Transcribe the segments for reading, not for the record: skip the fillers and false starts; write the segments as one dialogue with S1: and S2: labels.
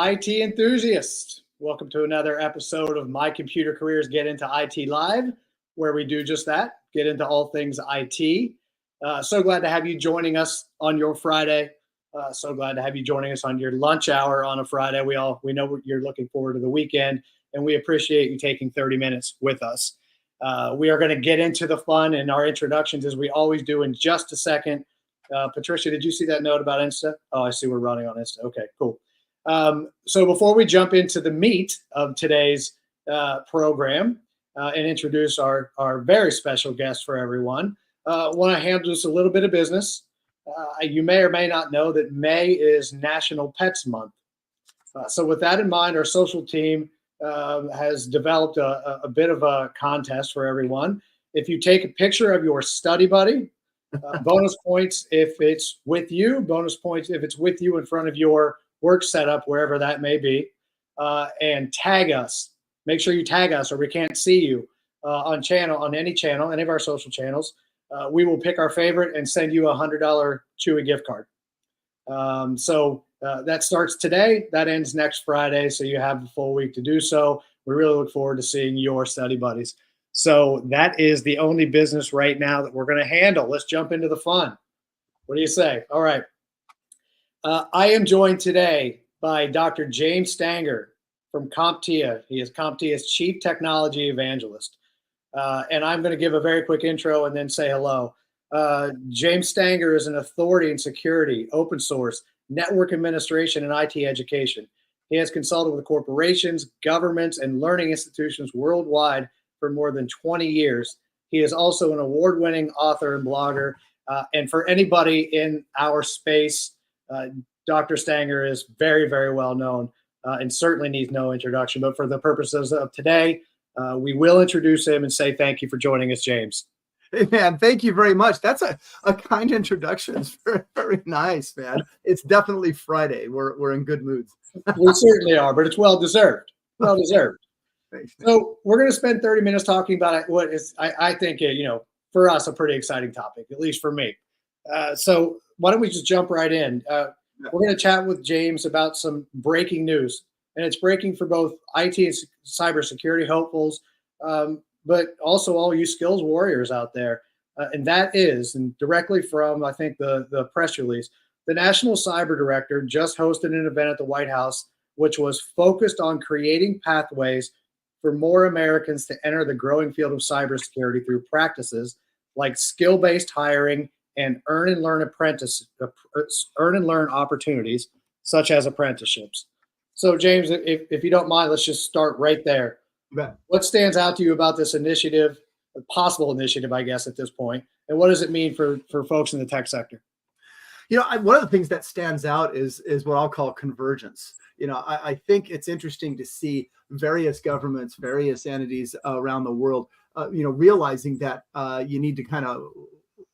S1: IT enthusiasts. Welcome to another episode of My Computer Careers Get Into IT Live, where we do just that, get into all things IT. So glad to have you joining us on your Friday. So glad to have you joining us on your lunch hour on a Friday. We know you're looking forward to the weekend, and we appreciate you taking 30 minutes with us. We are going to get into the fun and our introductions as we always do in just a second. Patricia, did you see that note about Insta? Oh, I see we're running on Insta. Okay, cool. So before we jump into the meat of today's program and introduce our very special guest for everyone, I want to handle just a little bit of business. You may or may not know that May is National Pets Month. So with that in mind, our social team has developed a bit of a contest for everyone. If you take a picture of your study buddy, bonus points if it's with you, bonus points if it's with you in front of your work setup, wherever that may be, and tag us. Make sure you tag us or we can't see you on any channel, any of our social channels. We will pick our favorite and send you a $100 Chewy gift card. So that starts today. That ends next Friday, so you have the full week to do so. We really look forward to seeing your study buddies. So that is the only business right now that we're going to handle. Let's jump into the fun. What do you say? All right. I am joined today by Dr. James Stanger from CompTIA. He is CompTIA's Chief Technology Evangelist. And I'm going to give a very quick intro and then say hello. James Stanger is an authority in security, open source, network administration, and IT education. He has consulted with corporations, governments, and learning institutions worldwide for more than 20 years. He is also an award-winning author and blogger. And for anybody in our space, Dr. Stanger is very, very well known and certainly needs no introduction. But for the purposes of today, we will introduce him and say thank you for joining us, James.
S2: Hey, man, thank you very much. That's a kind introduction. It's very, very nice, man. It's definitely Friday. We're in good moods.
S1: We certainly are, but it's well-deserved. Well-deserved. So we're going to spend 30 minutes talking about what is, I think, for us, a pretty exciting topic, at least for me. So why don't we just jump right in? We're going to chat with James about some breaking news, and it's breaking for both IT and cybersecurity hopefuls, but also all you skills warriors out there. And that is, and directly from, I think, the press release, the National Cyber Director just hosted an event at the White House, which was focused on creating pathways for more Americans to enter the growing field of cybersecurity through practices like skill-based hiring and earn and learn opportunities, such as apprenticeships. So, James, if you don't mind, let's just start right there.
S2: Right.
S1: What stands out to you about this initiative, a possible initiative, I guess, at this point, and what does it mean for folks in the tech sector?
S2: One of the things that stands out is what I'll call convergence. I think it's interesting to see various governments, various entities around the world, realizing that you need to kind of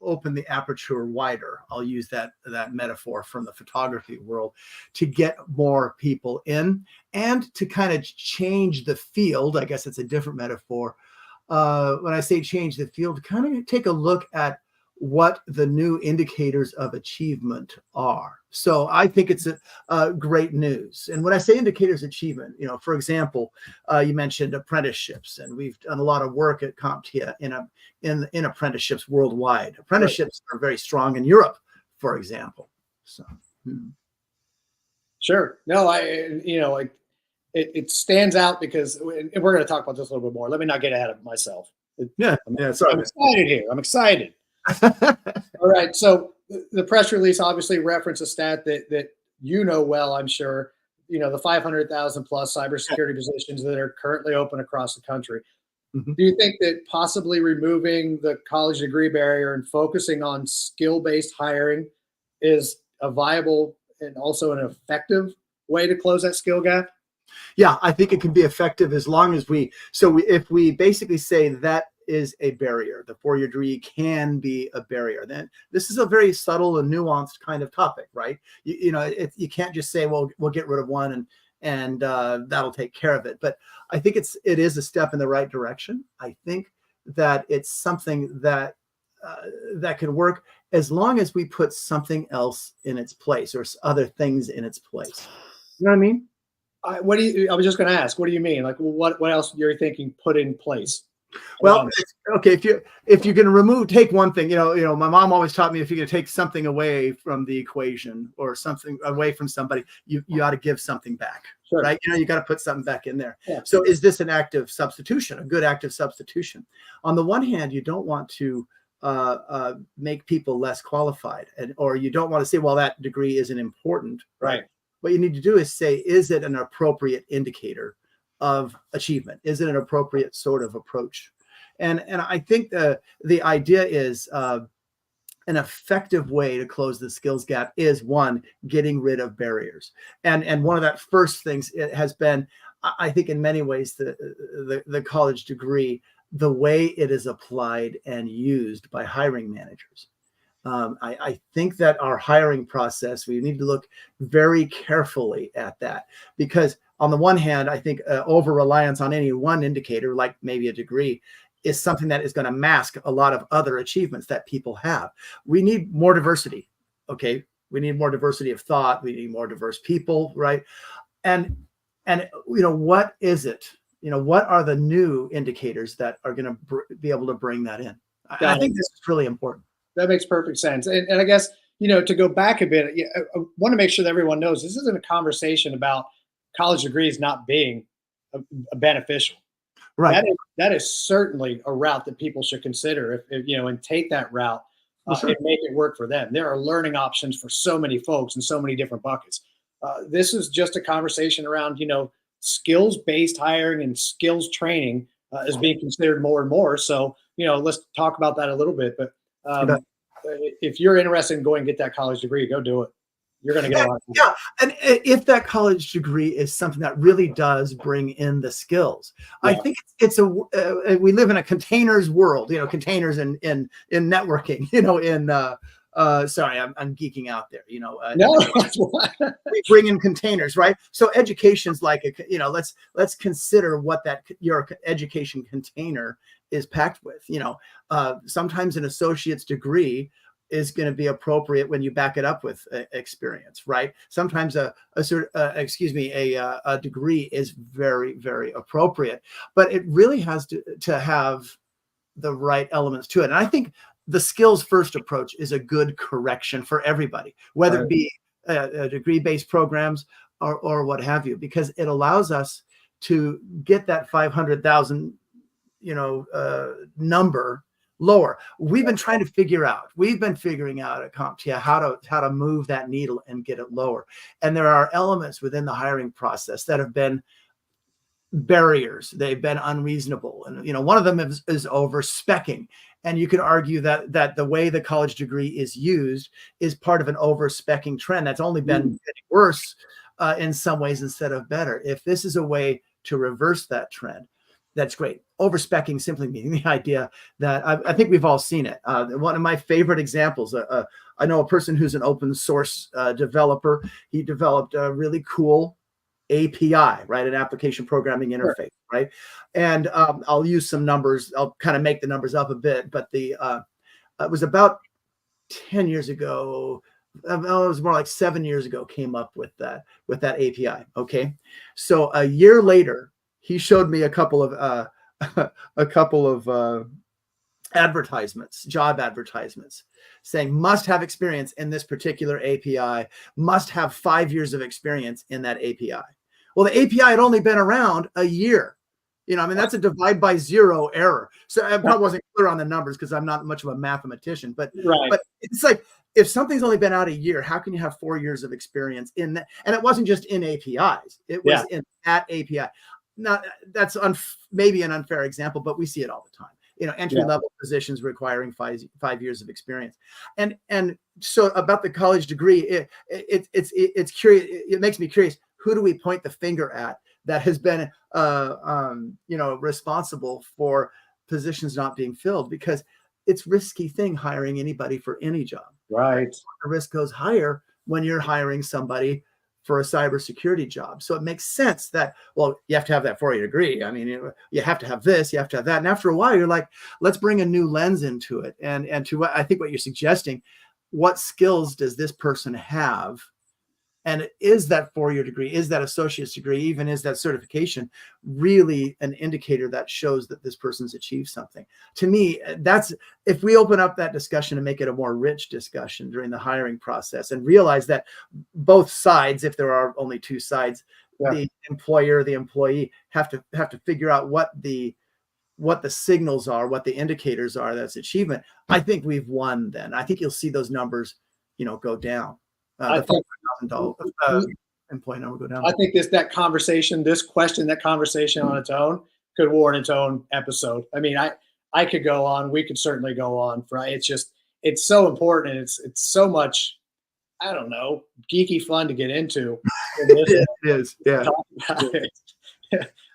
S2: open the aperture wider. I'll use that metaphor from the photography world to get more people in and to kind of change the field. I guess it's a different metaphor. When I say change the field, kind of take a look at what the new indicators of achievement are. So I think it's a great news. And when I say indicators of achievement, for example, you mentioned apprenticeships, and we've done a lot of work at CompTIA in apprenticeships worldwide. Apprenticeships are very strong in Europe, for example. So,
S1: Sure. No, it stands out because, and we're going to talk about this a little bit more. Let me not get ahead of myself.
S2: Sorry.
S1: I'm excited here. I'm excited. All right. So the press release obviously referenced a stat that well, I'm sure, the 500,000 plus cybersecurity positions that are currently open across the country. Mm-hmm. Do you think that possibly removing the college degree barrier and focusing on skill-based hiring is a viable and also an effective way to close that skill gap?
S2: Yeah, I think it can be effective as long as if we basically say that is a barrier, the four-year degree can be a barrier, then this is a very subtle and nuanced kind of topic, right? You can't just say, well, we'll get rid of one and that'll take care of it. But I think it is a step in the right direction. I think that it's something that can work as long as we put something else in its place or other things in its place. You know what I mean?
S1: I was just going to ask, what do you mean? Like, what else you're thinking put in place?
S2: Well, okay. If you're going to take one thing, my mom always taught me, if you're going to take something away from the equation or something away from somebody, you ought to give something back,
S1: Sure.
S2: right? You got to put something back in there.
S1: Yeah.
S2: So is this an active substitution, a good active substitution? On the one hand, you don't want to make people less qualified, or you don't want to say, well, that degree isn't important, right? What you need to do is say, is it an appropriate indicator of achievement? Is it an appropriate sort of approach? And I think the idea is an effective way to close the skills gap is, one, getting rid of barriers. And one of that first things, it has been, I think in many ways, the college degree, the way it is applied and used by hiring managers. I think that our hiring process, we need to look very carefully at that, because on the one hand, I think over-reliance on any one indicator, like maybe a degree, is something that is going to mask a lot of other achievements that people have. We need more diversity, okay? We need more diversity of thought. We need more diverse people, right? And what is it? What are the new indicators that are going to be able to bring that in? I think this is really important.
S1: That makes perfect sense. And I guess, to go back a bit, I want to make sure that everyone knows this isn't a conversation about college degrees not being beneficial.
S2: Right.
S1: That is certainly a route that people should consider and take that route and make it work for them. There are learning options for so many folks in so many different buckets. This is just a conversation around, skills-based hiring and skills training is being considered more and more. So, let's talk about that a little bit. But if you're interested in going and get that college degree, go do it. You're going to get a lot.
S2: Yeah, and if that college degree is something that really does bring in the skills, I think it's we live in a containers world. Containers in networking. Sorry, I'm geeking out there.
S1: No,
S2: we bring in containers, right? So education's like let's consider what your education container is packed with. Sometimes an associate's degree is going to be appropriate when you back it up with experience, right? Sometimes a degree is very, very appropriate, but it really has to have the right elements to it. And I think the skills first approach is a good correction for everybody, whether it be degree-based programs or what have you, because it allows us to get that 500,000, number lower. We've been figuring out at CompTIA how to move that needle and get it lower. And there are elements within the hiring process that have been barriers. They've been unreasonable. And, one of them is overspecking. And you could argue that the way the college degree is used is part of an overspecking trend that's only been getting worse in some ways instead of better. If this is a way to reverse that trend, that's great. Overspecking simply meaning the idea that I think we've all seen it. One of my favorite examples, I know a person who's an open source developer. He developed a really cool API, right? An application programming interface, right? And I'll use some numbers. I'll kind of make the numbers up a bit, but it was about 10 years ago. It was more like 7 years ago, came up with that API. Okay. So a year later, he showed me a couple of advertisements, job advertisements, saying must have experience in this particular API, must have 5 years of experience in that API. Well, the API had only been around a year. That's a divide by zero error. So I probably wasn't clear on the numbers because I'm not much of a mathematician, but it's like, if something's only been out a year, how can you have 4 years of experience in that? And it wasn't just in APIs. It was in that API. Now, that's maybe an unfair example, but we see it all the time. Entry-level positions requiring 5 years of experience. And so about the college degree, it's curious. It makes me curious. Who do we point the finger at that has been, responsible for positions not being filled? Because it's a risky thing hiring anybody for any job.
S1: Right.
S2: The risk goes higher when you're hiring somebody for a cybersecurity job. So it makes sense that, well, you have to have that 4-year degree. You have to have this, you have to have that. And after a while, you're like, let's bring a new lens into it. And to what I think what you're suggesting, what skills does this person have And is that 4-year degree, is that associate's degree, even is that certification really an indicator that shows that this person's achieved something? To me, that's, if we open up that discussion and make it a more rich discussion during the hiring process and realize that both sides, if there are only two sides, the employer, the employee have to figure out what the signals are, what the indicators are that's achievement. I think we've won then. I think you'll see those numbers, go down.
S1: I
S2: The
S1: think
S2: $5,000 employee number go down.
S1: I think that conversation on its own could warrant its own episode. I mean, I could go on. We could certainly go on. Right? It's so important. And it's so much, I don't know, geeky fun to get into.
S2: It is. Yeah.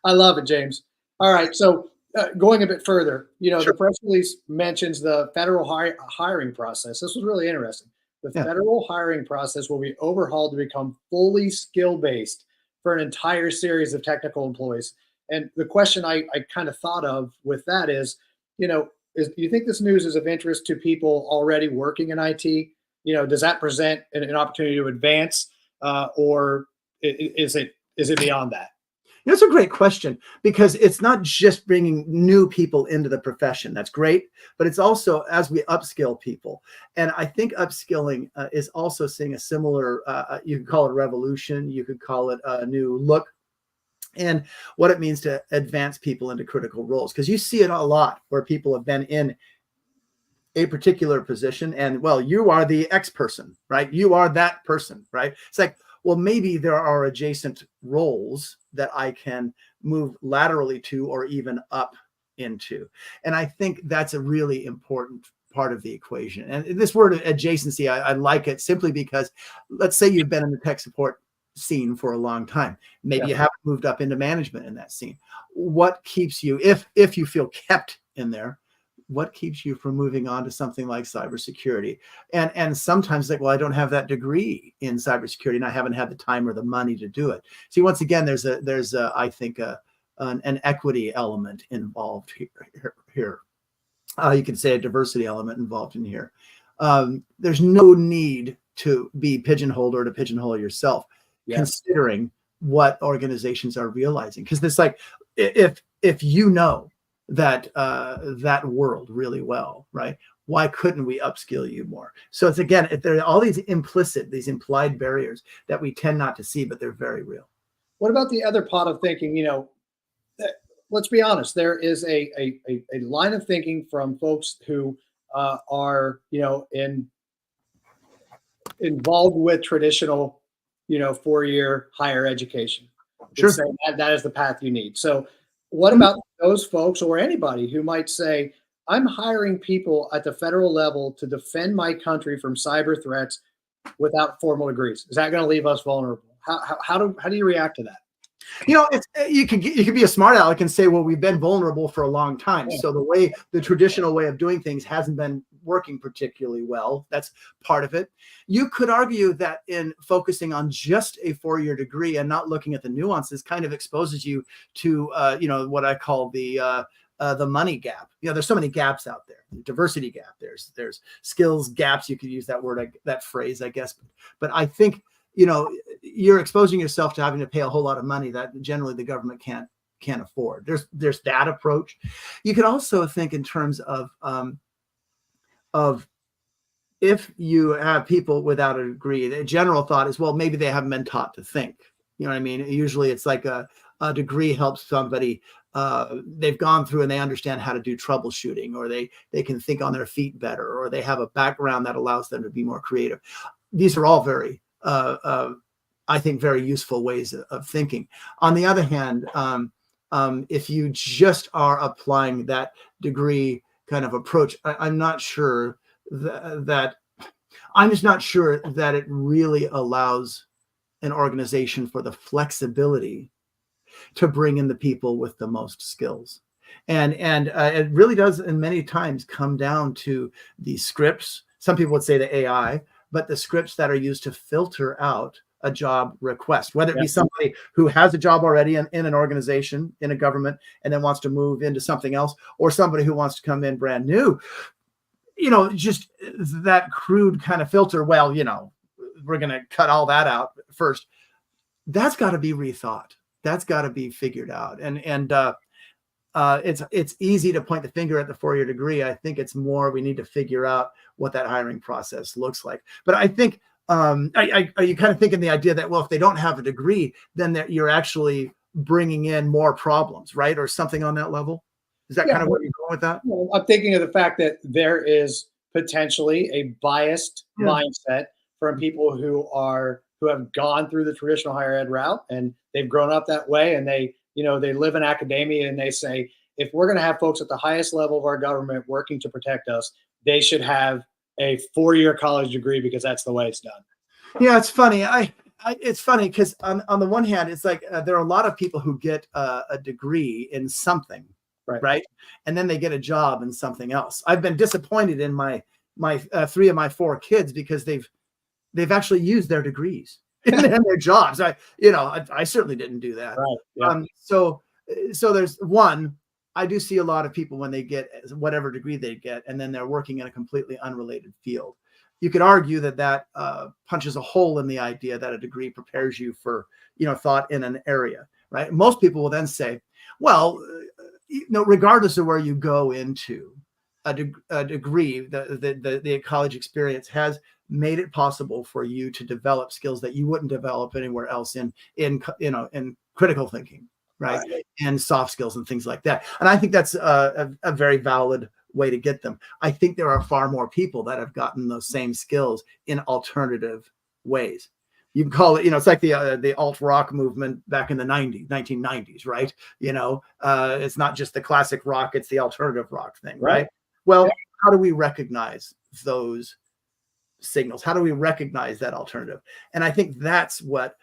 S1: I love it, James. All right. So going a bit further,
S2: Sure.
S1: The press release mentions the federal hiring process. This was really interesting. The federal hiring process will be overhauled to become fully skill-based for an entire series of technical employees. And the question I kind of thought of with that is, do you think this news is of interest to people already working in IT? Does that present an opportunity to advance, or is it beyond that?
S2: That's a great question, because it's not just bringing new people into the profession. That's great, but it's also as we upskill people. And I think upskilling is also seeing a similar, you could call it a revolution, you could call it a new look, and what it means to advance people into critical roles. Because you see it a lot where people have been in a particular position and, well, you are the X person, right? You are that person, right? It's like, well, maybe there are adjacent roles that I can move laterally to or even up into. And I think that's a really important part of the equation. And this word adjacency, I like it simply because, let's say you've been in the tech support scene for a long time. Maybe you haven't moved up into management in that scene. What keeps you, if you feel kept in there, what keeps you from moving on to something like cybersecurity? And sometimes like, well, I don't have that degree in cybersecurity and I haven't had the time or the money to do it. See, once again, there's I think an equity element involved here. You can say a diversity element involved in here. There's no need to be pigeonholed or to pigeonhole yourself, considering what organizations are realizing. Because it's like, if that world really well, right? Why couldn't we upskill you more? So it's, again, there are all these implied barriers that we tend not to see, but they're very real.
S1: What about the other pot of thinking? Let's be honest. There is a line of thinking from folks who are involved with traditional 4-year higher education.
S2: Sure.
S1: Saying that is the path you need. So what about those folks or anybody who might say, I'm hiring people at the federal level to defend my country from cyber threats without formal degrees? Is that going to leave us vulnerable? How do you react to that?
S2: You could be a smart aleck and say, well, we've been vulnerable for a long time. Yeah. So the traditional way of doing things hasn't been working particularly well. That's part of it. You could argue that in focusing on just a 4-year degree and not looking at the nuances kind of exposes you to, what I call the money gap. There's so many gaps out there. Diversity gap. There's skills gaps. You could use that word, that phrase, I guess. But I think, you're exposing yourself to having to pay a whole lot of money that generally the government can't afford. There's that approach. You could also think in terms of if you have people without a degree, the general thought is, well, maybe they haven't been taught to think. You know what I mean? Usually it's like a degree helps somebody. They've gone through and they understand how to do troubleshooting, or they can think on their feet better, or they have a background that allows them to be more creative. These are all very I think very useful ways of thinking. On the other hand, if you just are applying that degree kind of approach, I'm not sure that it really allows an organization for the flexibility to bring in the people with the most skills. And it really does, in many times, come down to the scripts. Some people would say the AI, but the scripts that are used to filter out a job request, whether it be somebody who has a job already in an organization, in a government, and then wants to move into something else, or somebody who wants to come in brand new. Just that crude kind of filter. Well, we're going to cut all that out first. That's got to be rethought. That's got to be figured out. And it's easy to point the finger at the 4-year degree. I think it's more we need to figure out what that hiring process looks like. But I think, are you kind of thinking the idea that, well, if they don't have a degree, then you're actually bringing in more problems, right? Or something on that level? Is that kind of what you're going with that?
S1: Well, I'm thinking of the fact that there is potentially a biased mindset from people who have gone through the traditional higher ed route, and they've grown up that way, and they live in academia, and they say, if we're going to have folks at the highest level of our government working to protect us, they should have a 4-year college degree because that's the way it's done.
S2: Yeah, it's funny. It's funny because on the one hand, it's like there are a lot of people who get a degree in something, right? And then they get a job in something else. I've been disappointed in my 3 of my 4 kids because they've actually used their degrees in their jobs. I certainly didn't do that.
S1: Right. Yeah.
S2: So there's one. I do see a lot of people when they get whatever degree they get, and then they're working in a completely unrelated field. You could argue that punches a hole in the idea that a degree prepares you for, thought in an area, right? Most people will then say, well, regardless of where you go into, a degree, the college experience has made it possible for you to develop skills that you wouldn't develop anywhere else in critical thinking, right? And soft skills and things like that. And I think that's a very valid way to get them. I think there are far more people that have gotten those same skills in alternative ways. You can call it, it's like the alt rock movement back in the 1990s, right? It's not just the classic rock, it's the alternative rock thing, right? Well, how do we recognize those signals? How do we recognize that alternative? And I think that's what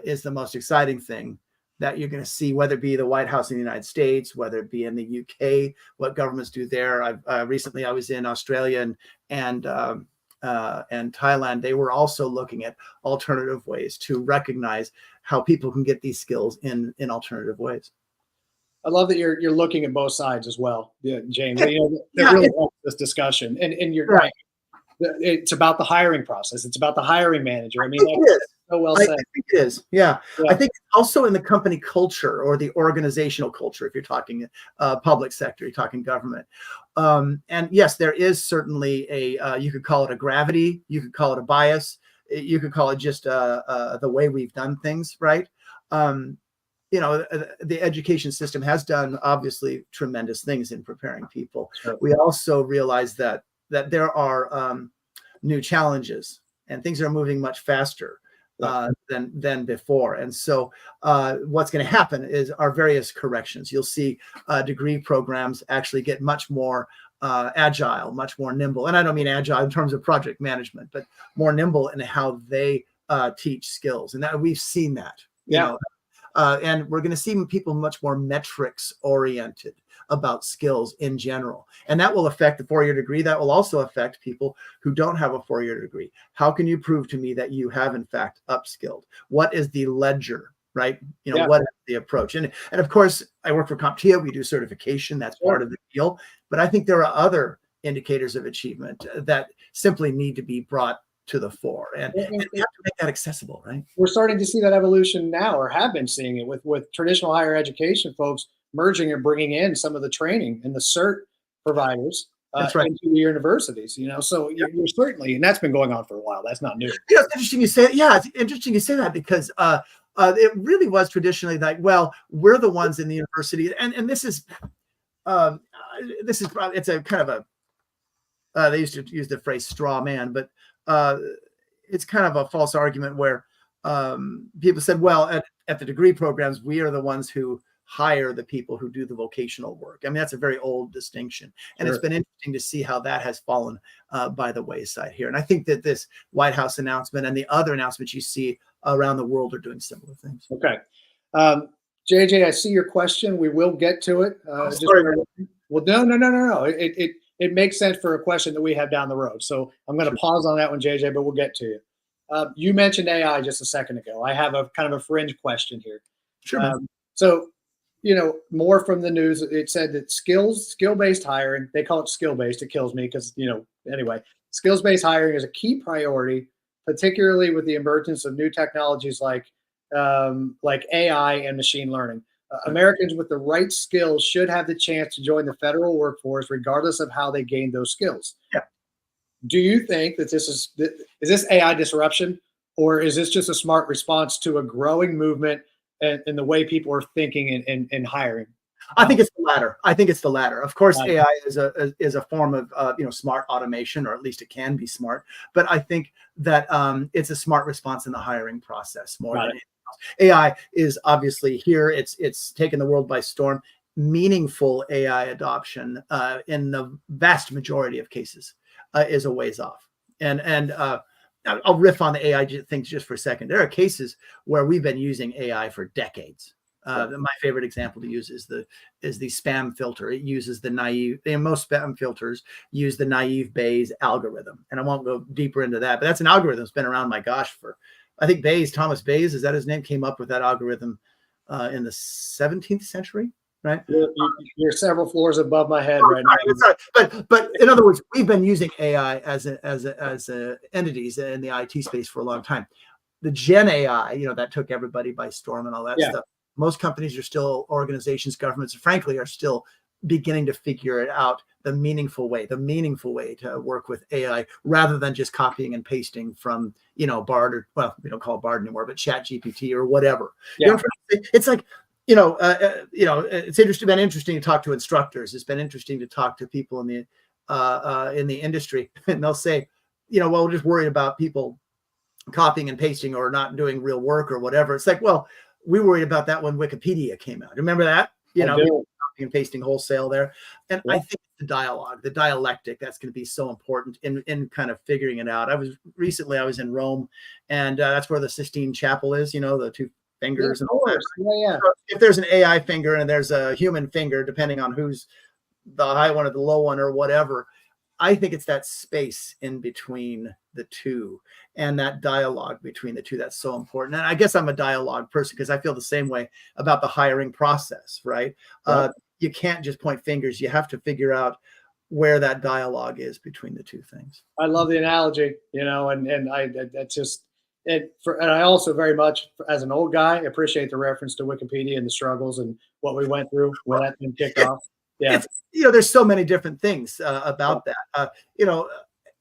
S2: is the most exciting thing that you're going to see, whether it be the White House in the United States, whether it be in the UK, what governments do there. Recently I was in Australia and Thailand. They were also looking at alternative ways to recognize how people can get these skills in alternative ways.
S1: I love that you're looking at both sides as well, James. That really helps this discussion. And you're right. It's about the hiring process. It's about the hiring manager. I mean, that's so well said. I
S2: think it is. Yeah. I think also in the company culture or the organizational culture, if you're talking public sector, you're talking government. And yes, there is certainly you could call it a gravity. You could call it a bias. You could call it just the way we've done things, right? The education system has done obviously tremendous things in preparing people. Sure. We also realize that there are new challenges and things are moving much faster than before. And so what's going to happen is our various corrections. You'll see degree programs actually get much more agile, much more nimble. And I don't mean agile in terms of project management, but more nimble in how they teach skills. And that we've seen that. And we're going to see people much more metrics oriented about skills in general. And that will affect the 4-year degree. That will also affect people who don't have a 4-year degree. How can you prove to me that you have, in fact, upskilled? What is the ledger, right? What is the approach? And of course, I work for CompTIA. We do certification. That's part of the deal. But I think there are other indicators of achievement that simply need to be brought to the fore, and we have to make that accessible, right?
S1: We're starting to see that evolution now, or have been seeing it with traditional higher education folks merging and bringing in some of the training and the cert providers into the universities. So you're certainly, and that's been going on for a while. That's not new.
S2: It's interesting you say. It's interesting you say that because it really was traditionally like, well, we're the ones in the university, and this is probably, it's a kind of a they used to use the phrase straw man, but it's kind of a false argument where people said, well, at the degree programs, we are the ones who hire the people who do the vocational work. I mean, that's a very old distinction. And It's been interesting to see how that has fallen by the wayside here. And I think that this White House announcement and the other announcements you see around the world are doing similar things.
S1: Okay. JJ, I see your question. We will get to it. Well, no. It makes sense for a question that we have down the road. So I'm going to pause on that one, JJ, but we'll get to you. You mentioned AI just a second ago. I have a kind of a fringe question here.
S2: Sure.
S1: So, more from the news, it said that skill-based hiring, they call it skill-based. It kills me because, anyway, skills-based hiring is a key priority particularly with the emergence of new technologies like AI and machine learning. Americans with the right skills should have the chance to join the federal workforce, regardless of how they gain those skills.
S2: Yeah.
S1: Do you think that is this AI disruption, or is this just a smart response to a growing movement and the way people are thinking and hiring?
S2: I think it's the latter. I think it's the latter. Of course, AI is a form of smart automation, or at least it can be smart. But I think that it's a smart response in the hiring process more than anything else. AI is obviously here. It's taken the world by storm. Meaningful AI adoption in the vast majority of cases is a ways off. And I'll riff on the AI things just for a second. There are cases where we've been using AI for decades. My favorite example to use is the spam filter. It uses the naive. Most spam filters use the naive Bayes algorithm, and I won't go deeper into that. But that's an algorithm that's been around, my gosh, for I think Thomas Bayes, is that his name? Came up with that algorithm in the 17th century, right?
S1: You're several floors above my head right now.
S2: Sorry. But in other words, we've been using AI as entities in the IT space for a long time. The Gen AI, that took everybody by storm and all that stuff. Most companies are still, organizations, governments, frankly, are still beginning to figure it out, the meaningful way to work with AI, rather than just copying and pasting from, Bard, or, well, we don't call it Bard anymore, but Chat GPT or whatever.
S1: Yeah.
S2: It's like, it's been interesting to talk to instructors. It's been interesting to talk to people in the industry, and they'll say, we're just worried about people copying and pasting or not doing real work or whatever. It's like, well, we worried about that when Wikipedia came out. Remember that? Copying and pasting wholesale there. And I think the dialogue, the dialectic, that's going to be so important in kind of figuring it out. I was in Rome, and that's where the Sistine Chapel is, the two fingers and all that.
S1: Yeah.
S2: So if there's an AI finger and there's a human finger, depending on who's the high one or the low one or whatever, I think it's that space in between the two and that dialogue between the two that's so important. And I guess I'm a dialogue person because I feel the same way about the hiring process, right? You can't just point fingers. You have to figure out where that dialogue is between the two things.
S1: I love the analogy, and I also very much, as an old guy, appreciate the reference to Wikipedia and the struggles and what we went through when that thing kicked off. Yeah.
S2: There's so many different things about that.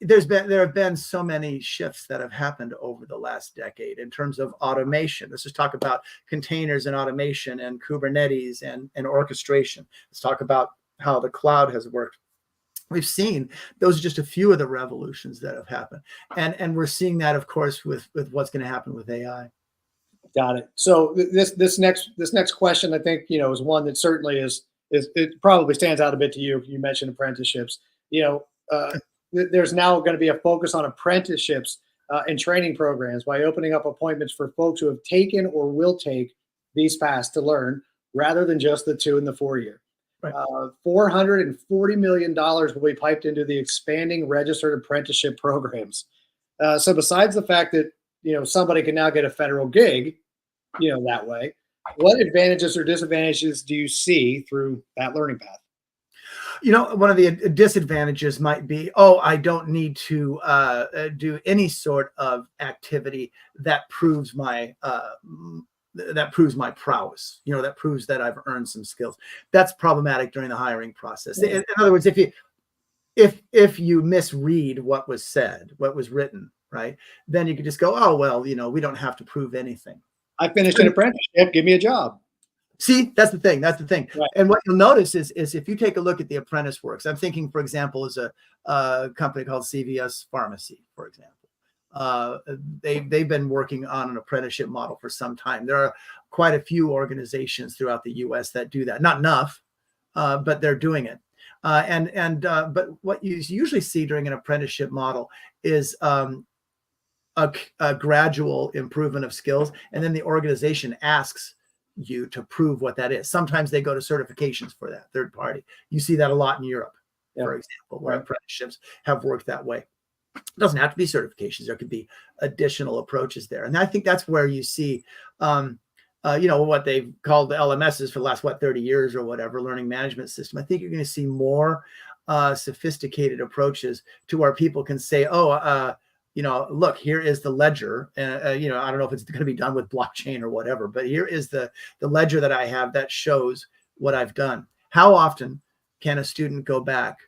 S2: There have been so many shifts that have happened over the last decade in terms of automation. Let's just talk about containers and automation and Kubernetes and orchestration. Let's talk about how the cloud has worked. We've seen those are just a few of the revolutions that have happened. And we're seeing that, of course, with what's going to happen with AI. Got it.
S1: So this next question, I think, is one that certainly is it probably stands out a bit to you. You mentioned apprenticeships. There's now going to be a focus on apprenticeships and training programs by opening up appointments for folks who have taken or will take these paths to learn, rather than just the 2 and the 4 year. Right. $440 million will be piped into the expanding registered apprenticeship programs. So besides the fact that, somebody can now get a federal gig, that way, what advantages or disadvantages do you see through that learning path?
S2: One of the disadvantages might be, I don't need to do any sort of activity that proves my prowess, that proves that I've earned some skills. That's problematic during the hiring process. In other words, if you misread what was said, what was written, right, then you could just go, we don't have to prove anything.
S1: I finished an apprenticeship, give me a job.
S2: See, that's the thing.
S1: Right. And
S2: what you'll notice is if you take a look at the apprentice works, I'm thinking, for example, is a company called CVS Pharmacy, for example. They've been working on an apprenticeship model for some time. There are quite a few organizations throughout the U.S. that do that. Not enough, but they're doing it. But what you usually see during an apprenticeship model is a gradual improvement of skills, and then the organization asks you to prove what that is. Sometimes they go to certifications for that, third party. You see that a lot in Europe, for example, where apprenticeships have worked that way. It doesn't have to be certifications. There could be additional approaches there. And I think that's where you see, what they've called the LMSs for the last, 30 years or whatever, learning management system. I think you're going to see more sophisticated approaches to where people can say, look, here is the ledger. I don't know if it's going to be done with blockchain or whatever, but here is the ledger that I have that shows what I've done. How often can a student go back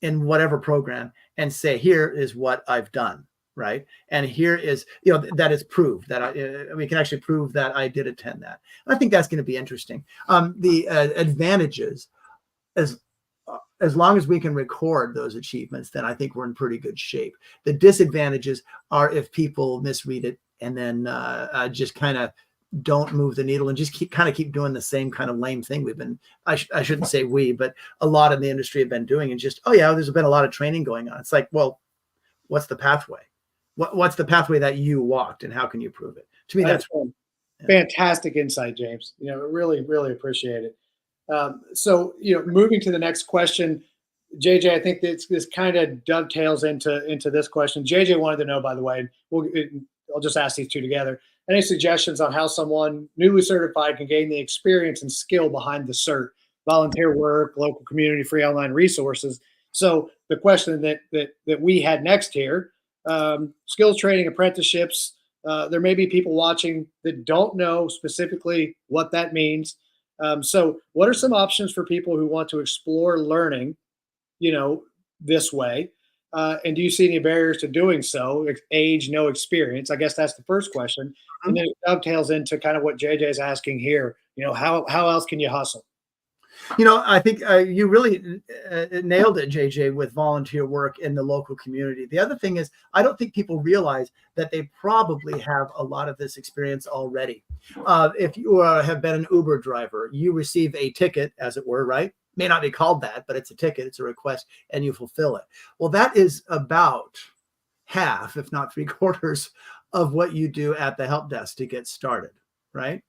S2: in whatever program and say, here is what I've done, right? And here is, that is proved that we can actually prove that I did attend that. And I think that's going to be interesting. The advantages, as long as we can record those achievements, then I think we're in pretty good shape. The disadvantages are if people misread it and then just kind of don't move the needle and just keep doing the same kind of lame thing we've been, I shouldn't say we, but a lot in the industry have been doing, and just, oh yeah, there's been a lot of training going on. It's like, well, what's the pathway? What's the pathway that you walked, and how can you prove it? To me, that's
S1: fantastic insight, James. Really, really appreciate it. So, moving to the next question, JJ, I think this kind of dovetails into this question. JJ wanted to know, by the way, I'll just ask these two together. Any suggestions on how someone newly certified can gain the experience and skill behind the cert? Volunteer work, local community, free online resources. So the question that we had next here, skills training, apprenticeships. There may be people watching that don't know specifically what that means. So what are some options for people who want to explore learning, this way? And do you see any barriers to doing so? Age, no experience. I guess that's the first question. And then it dovetails into kind of what JJ is asking here. How else can you hustle?
S2: I think you really nailed it, JJ, with volunteer work in the local community. The other thing is, I don't think people realize that they probably have a lot of this experience already. If you have been an Uber driver, you receive a ticket, as it were, right? May not be called that, but it's a ticket, it's a request, and you fulfill it. Well, that is about half, if not 3/4, of what you do at the help desk to get started, right?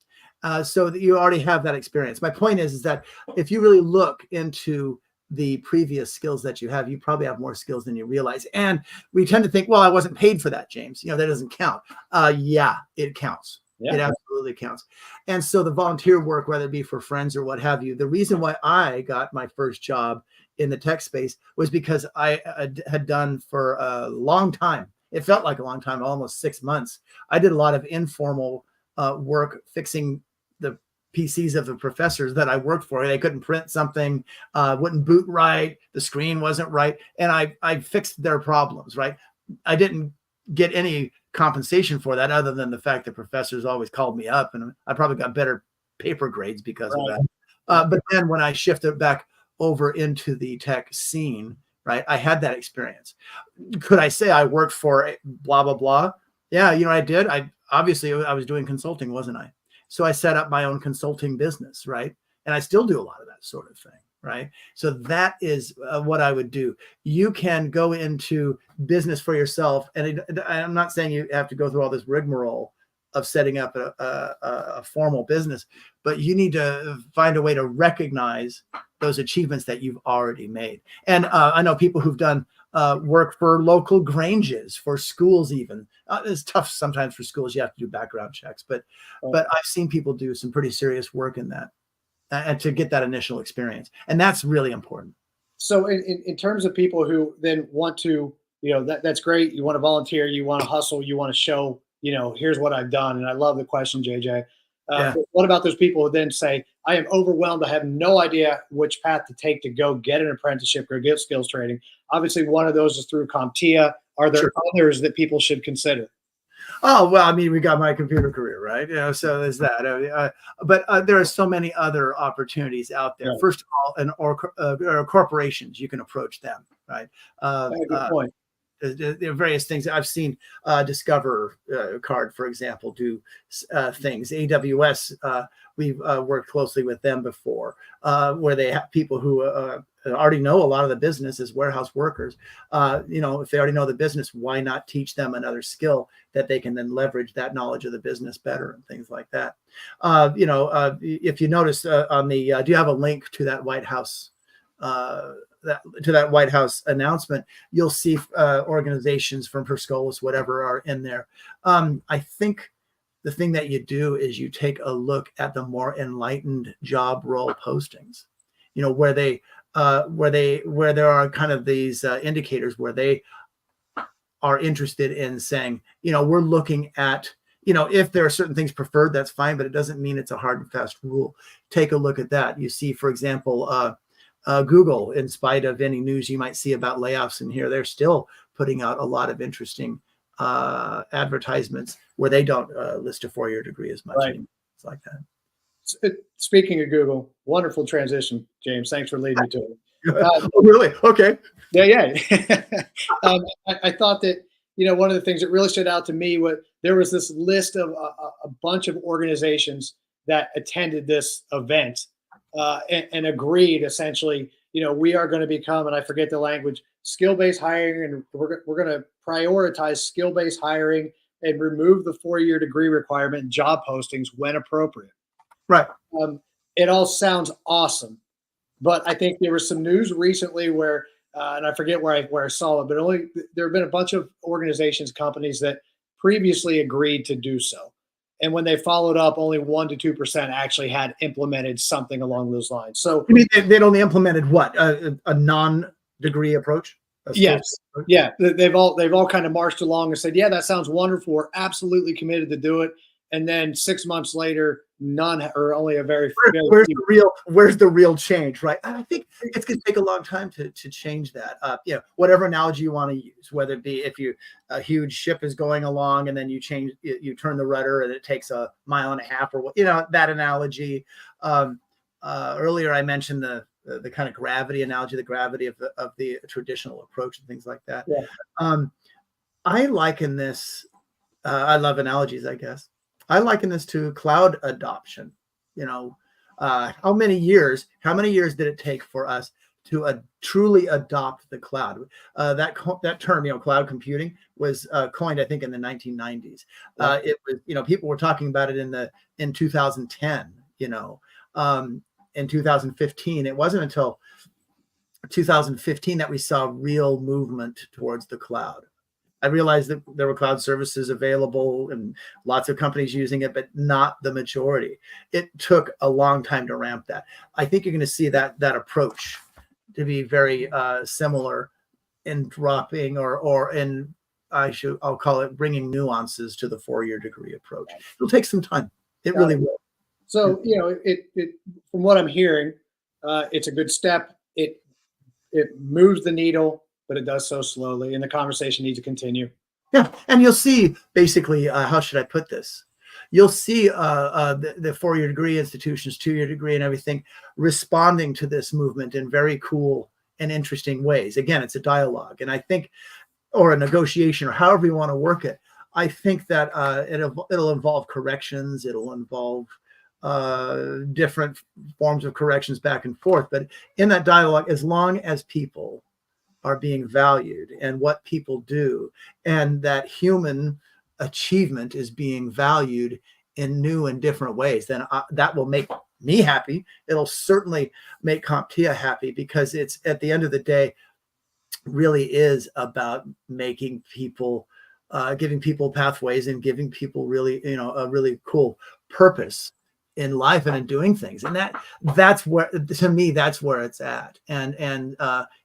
S2: So that you already have that experience. My point is that if you really look into the previous skills that you have, you probably have more skills than you realize. And we tend to think, well, I wasn't paid for that, James. That doesn't count. Yeah, it counts. Yeah. It absolutely counts. And so the volunteer work, whether it be for friends or what have you, the reason why I got my first job in the tech space was because I had done for a long time. It felt like a long time, almost 6 months. I did a lot of informal work fixing the PCs of the professors that I worked for. They couldn't print something, wouldn't boot right, the screen wasn't right, and I fixed their problems, right? I didn't get any compensation for that other than the fact that professors always called me up, and I probably got better paper grades because of that. But then when I shifted back over into the tech scene, right, I had that experience. Could I say I worked for blah, blah, blah? Yeah, I did. I was doing consulting, wasn't I? So I set up my own consulting business, right? And I still do a lot of that sort of thing, right? So that is what I would do. You can go into business for yourself. And I'm not saying you have to go through all this rigmarole of setting up a formal business, but you need to find a way to recognize those achievements that you've already made. And I know people who've done work for local Granges, for schools even. It's tough sometimes for schools. You have to do background checks, but I've seen people do some pretty serious work in that and to get that initial experience. And that's really important.
S1: So in terms of people who then want to, that's great. You want to volunteer, you want to hustle, you want to show, here's what I've done. And I love the question, JJ. What about those people who then say, I am overwhelmed. I have no idea which path to take to go get an apprenticeship or get skills training. Obviously, one of those is through CompTIA. Are there others that people should consider?
S2: Oh, well, we got MyComputerCareer, right? So there's that. But there are so many other opportunities out there. Yeah. First of all, corporations, you can approach them, right?
S1: Good point.
S2: There are various things I've seen. Discover Card, for example, do things. AWS, we've worked closely with them before, where they have people who already know a lot of the business as warehouse workers. If they already know the business, why not teach them another skill that they can then leverage that knowledge of the business better and things like that. If you notice on the, do you have a link to that White House? To that White House announcement, you'll see organizations from Perscolis, whatever, are in there. I think the thing that you do is you take a look at the more enlightened job role postings, where there are kind of these indicators where they are interested in saying, we're looking at, if there are certain things preferred, that's fine, but it doesn't mean it's a hard and fast rule. Take a look at that. You see, for example, Google, in spite of any news you might see about layoffs in here, they're still putting out a lot of interesting advertisements where they don't list a 4-year degree as much.
S1: Right.
S2: It's like that.
S1: Speaking of Google, wonderful transition, James. Thanks for leading me to it.
S2: Oh, really? Okay.
S1: Yeah. I thought that, one of the things that really stood out to me was there was this list of a bunch of organizations that attended this event and agreed essentially, we are going to become, and I forget the language, skill-based hiring, and we're going to prioritize skill-based hiring and remove the 4-year degree requirement in job postings when appropriate.
S2: Right.
S1: It all sounds awesome, but I think there was some news recently where, and I forget where I saw it, but there have been a bunch of organizations, companies that previously agreed to do so. And when they followed up, only 1% to 2% actually had implemented something along those lines. So
S2: you mean they'd only implemented what? A non-degree approach?
S1: Yes. Yeah. They've all kind of marched along and said, yeah, that sounds wonderful. We're absolutely committed to do it. And then 6 months later, none, or only a very
S2: where's the real change, right? I think it's going to take a long time to change that. Whatever analogy you want to use, whether it be if a huge ship is going along and then you turn the rudder and it takes a mile and a half, or that analogy. Earlier I mentioned the kind of gravity analogy, the gravity of the traditional approach and things like that.
S1: Yeah.
S2: I liken this. I love analogies, I guess. I liken this to cloud adoption. How many years did it take for us to truly adopt the cloud? That term, cloud computing, was coined, I think, in the 1990s. It was, people were talking about it in 2010. In 2015, it wasn't until 2015 that we saw real movement towards the cloud. I realized that there were cloud services available and lots of companies using it, but not the majority. It took a long time to ramp that. I think you're going to see that approach to be very similar in dropping or in, I'll call it, bringing nuances to the 4-year degree approach. It'll take some time. It really will.
S1: So, it from what I'm hearing, it's a good step. It moves the needle, but it does so slowly, and the conversation needs to continue.
S2: Yeah, and you'll see basically, how should I put this? You'll see the 4-year degree institutions, 2-year degree, and everything responding to this movement in very cool and interesting ways. Again, it's a dialogue, and I think, or a negotiation, or however you want to work it. I think that it'll involve corrections. It'll involve different forms of corrections back and forth. But in that dialogue, as long as people are being valued and what people do, and that human achievement is being valued in new and different ways, then that will make me happy. It'll certainly make CompTIA happy, because it's, at the end of the day, really is about making people, giving people pathways and giving people really, a really cool purpose in life and in doing things. And that's where, to me, that's where it's at. And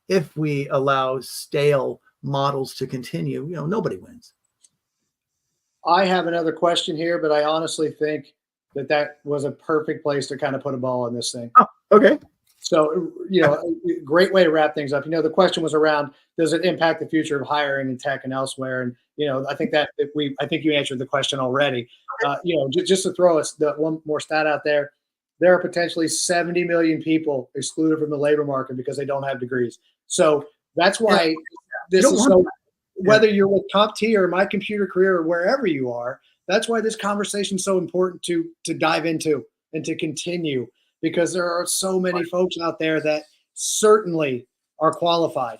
S2: if we allow stale models to continue, nobody wins.
S1: I have another question here, but I honestly think that was a perfect place to kind of put a ball on this thing.
S2: Oh, okay.
S1: So, a great way to wrap things up. The question was around, does it impact the future of hiring in tech and elsewhere? And, I think you answered the question already. Just to throw us the one more stat out there, there are potentially 70 million people excluded from the labor market because they don't have degrees. So that's why this is so, whether you're with CompTIA or MyComputerCareer or wherever you are, that's why this conversation is so important to dive into and to continue, because there are so many folks out there that certainly are qualified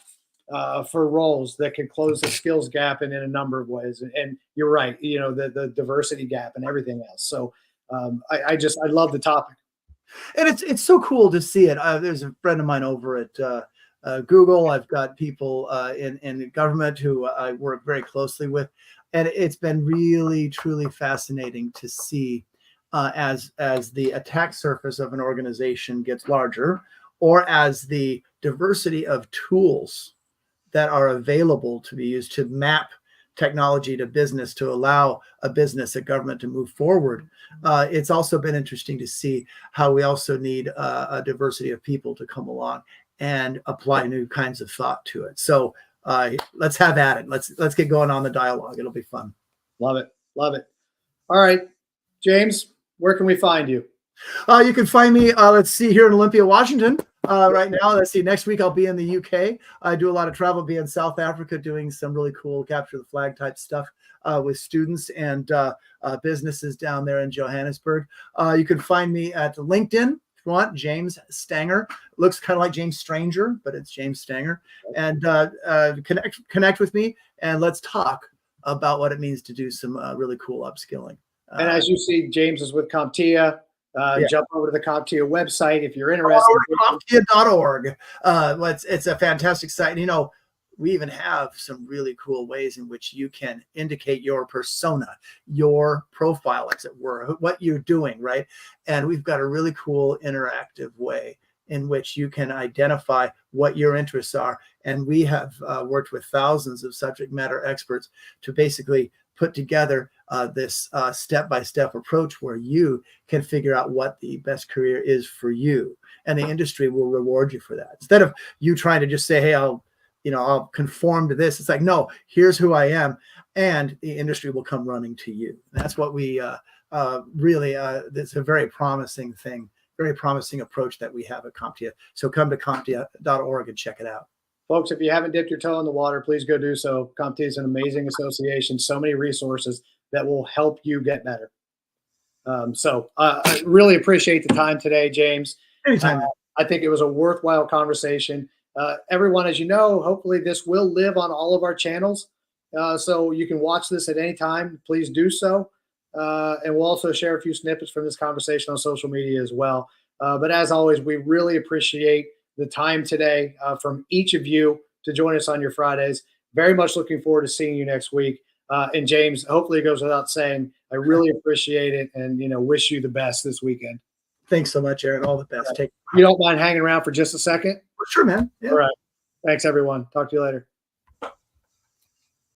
S1: for roles that can close the skills gap in a number of ways. And you're right, the diversity gap and everything else. So I love the topic.
S2: And it's so cool to see it. There's a friend of mine over at Google. I've got people in the government who I work very closely with. And it's been really, truly fascinating to see as the attack surface of an organization gets larger, or as the diversity of tools that are available to be used to map technology to business to allow a business, a government to move forward. It's also been interesting to see how we also need a diversity of people to come along and apply new kinds of thought to it. So let's have at it. Let's get going on the dialogue. It'll be fun.
S1: Love it. Love it. All right, James, where can we find you?
S2: You can find me, let's see, here in Olympia, Washington. Right now, let's see, next week I'll be in the UK. I do a lot of travel, be in South Africa doing some really cool capture the flag type stuff with students and businesses down there in Johannesburg. You can find me at LinkedIn if you want, James Stanger. Looks kind of like James Stranger, but it's James Stanger. And connect with me and let's talk about what it means to do some really cool upskilling.
S1: And as you see, James is with CompTIA. Jump over to the CompTIA website if you're interested.
S2: CompTIA.org. It's a fantastic site. You know, we even have some really cool ways in which you can indicate your persona, your profile, as it were, what you're doing, right? And we've got a really cool interactive way in which you can identify what your interests are. And we have worked with thousands of subject matter experts to basically put together this step-by-step approach where you can figure out what the best career is for you, and the industry will reward you for that. Instead of you trying to just say, hey, I'll conform to this. It's like, no, here's who I am, and the industry will come running to you. And that's what we really, it's a very promising thing, very promising approach that we have at CompTIA. So come to CompTIA.org and check it out.
S1: Folks, if you haven't dipped your toe in the water, please go do so. CompTIA is an amazing association, so many resources that will help you get better. I really appreciate the time today, James.
S2: Anytime.
S1: I think it was a worthwhile conversation. Everyone, as you know, hopefully this will live on all of our channels. So you can watch this at any time. Please do so. And we'll also share a few snippets from this conversation on social media as well. But as always, we really appreciate the time today from each of you to join us on your Fridays. Very much looking forward to seeing you next week. And James, hopefully it goes without saying, I really appreciate it and, wish you the best this weekend.
S2: Thanks so much, Aaron. All the best.
S1: You don't mind hanging around for just a second?
S2: Sure, man. Yeah.
S1: All right. Thanks, everyone. Talk to you later.